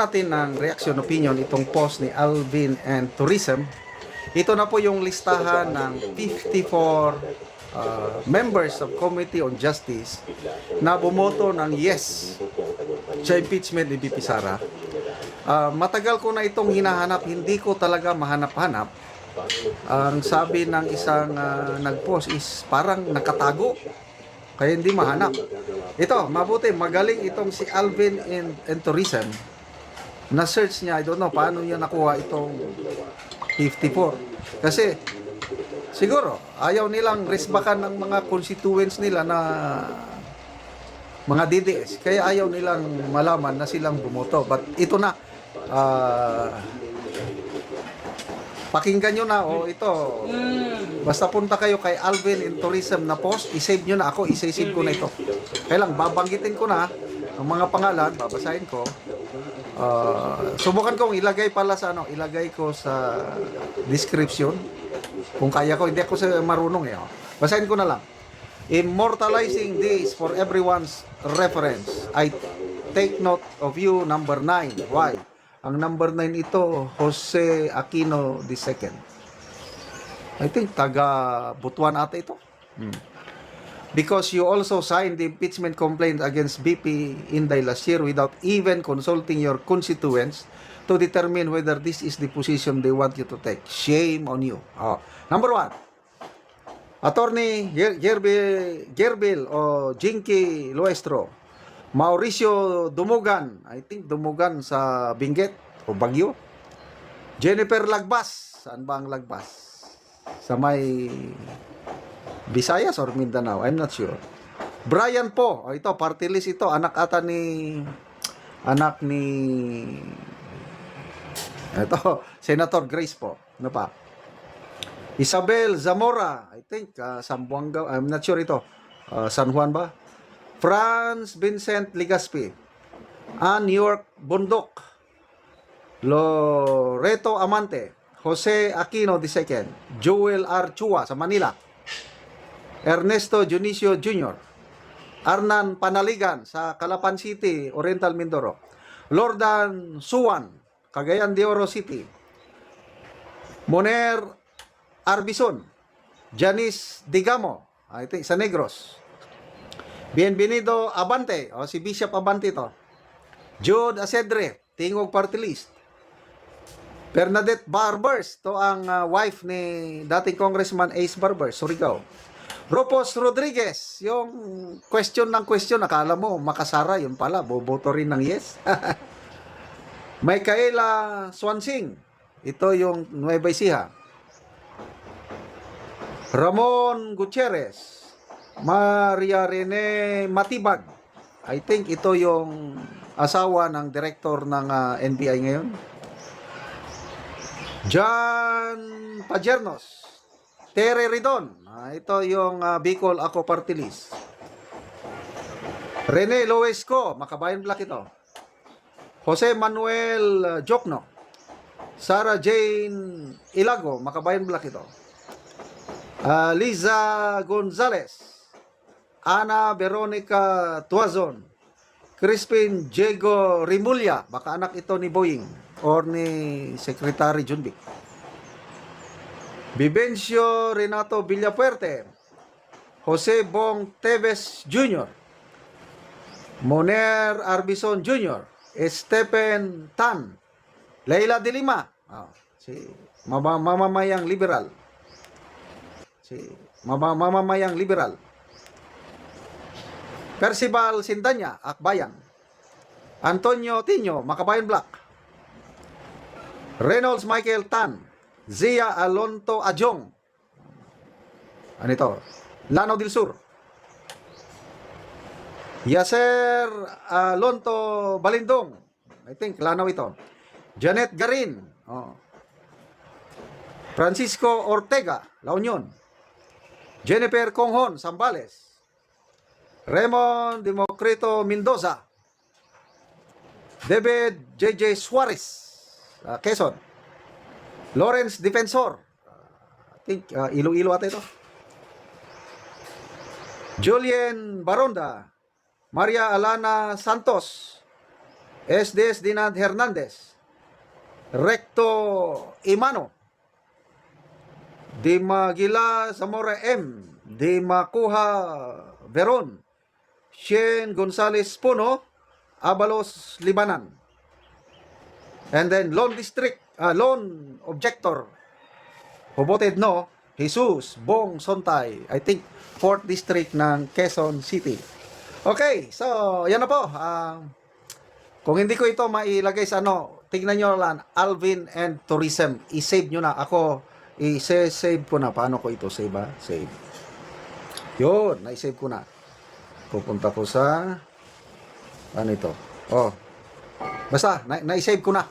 Natin ng reaction opinion itong post ni Alvin and Tourism. Ito na po yung listahan ng 54 members of Committee on Justice na bumoto ng yes sa impeachment ni VP Sara. Matagal ko na itong hinahanap, hindi ko talaga mahanap-hanap. Ang sabi ng isang nag-post is parang nakatago, kaya hindi mahanap. Ito, mabuti, magaling itong si Alvin and Tourism. Na-search niya, I don't know, paano niya nakuha itong 54. Kasi, siguro, ayaw nilang resbakan ng mga constituents nila na mga DDS. Kaya ayaw nilang malaman na silang bumoto. But ito na, pakinggan nyo na, ito. Basta punta kayo kay Alvin and Tourism na post, isave nyo na ako, isasave ko na ito. Kaya lang, babanggitin ko na ang mga pangalan, babasahin ko. Subukan kong ilagay pala sa ilagay ko sa description. Kung kaya ko, hindi ako marunong Basahin ko na lang. Immortalizing this for everyone's reference. I take note of you, number 9. Why? Ang number 9 ito, Jose Aquino II. I think taga Butuan ata ito. Because you also signed the impeachment complaint against BP Inday last year without even consulting your constituents to determine whether this is the position they want you to take. Shame on you. Number 1, Attorney Gerbil o Jinky Luestro, Mauricio Dumugan, I think Dumugan sa Benguet o Baguio, Jennifer Lagbas, saan ba ang Lagbas? Sa may Visayas or Mindanao, I'm not sure. Brian po, ito party list ito, anak ni ito, Senator Grace po. Ano pa? Isabel Zamora, I think Zamboanga, I'm not sure ito. San Juan ba? Franz Vincent Ligaspi, Ann York Bundok, Loreto Amante, Jose Aquino II, Joel R. Chua sa Manila, Ernesto Junicio Jr., Arnan Panaligan sa Calapan City, Oriental Mindoro, Lordan Suwan, Cagayan de Oro City, Moner Arbison, Janice Digamo, I think sa Negros, Bienvenido Abante, si Bishop Abante to, Jude Asedre, Tingog Party List, Bernadette Barbers, to ang wife ni dating Congressman Ace Barbers, Surigao. Ropos Rodriguez, yung question ng question, akala mo makasara, yun pala, boboto rin ng yes. Micaela Swansing, ito yung Nueva Ecija. Ramon Gutierrez, Maria Rene Matibag, I think ito yung asawa ng director ng NBI ngayon. John Pajernos, Tere Ridon, ito yung Bicol Ako Party List. Rene Loesco, Makabayan Black ito. Jose Manuel Jokno, Sarah Jane Ilago, Makabayan Black ito. Liza Gonzalez, Ana Veronica Tuazon, Crispin Diego Rimulya, baka anak ito ni Boying or ni Secretary Junbic. Vivencio Renato Villapuerte, Jose Bong Teves Jr., Moner Arbison Jr., Stephen Tan, Leila de Lima, si mamamayang liberal. Mamamayang liberal. Percival Sindanya, Akbayan. Antonio Tino, Makabayan Black. Reynolds Michael Tan, Zia Alonto Ajong. Ano ito? Lanao del Sur. Yaser Alonto Balindong. I think Lanao ito. Janet Garin. Francisco Ortega, La Union. Jennifer Conghon, Zambales. Raymond Democrito Mendoza. David J.J. Suarez, Quezon. Lawrence Defensor, I think Iloilo ata ito. Julian Baronda, Maria Alana Santos, SDS Dinad Hernandez, Recto Imano, Di Magila Zamora M, Di Makuha Veron, Shane Gonzalez Puno, Abalos Libanan. And then Lone District, Lone Objector, who voted no, Jesus Bong Sontay, I think 4th District ng Quezon City. Okay, so yan na po. Kung hindi ko ito mailagay sa ano, tignan nyo lang, Alvin and Tourism. I-save nyo na. Ako, i-save ko na. Paano ko ito save ba? Save. Yun, na-save ko na. Pupunta ko sa, ano ito? Oh, basta, na-save ko na.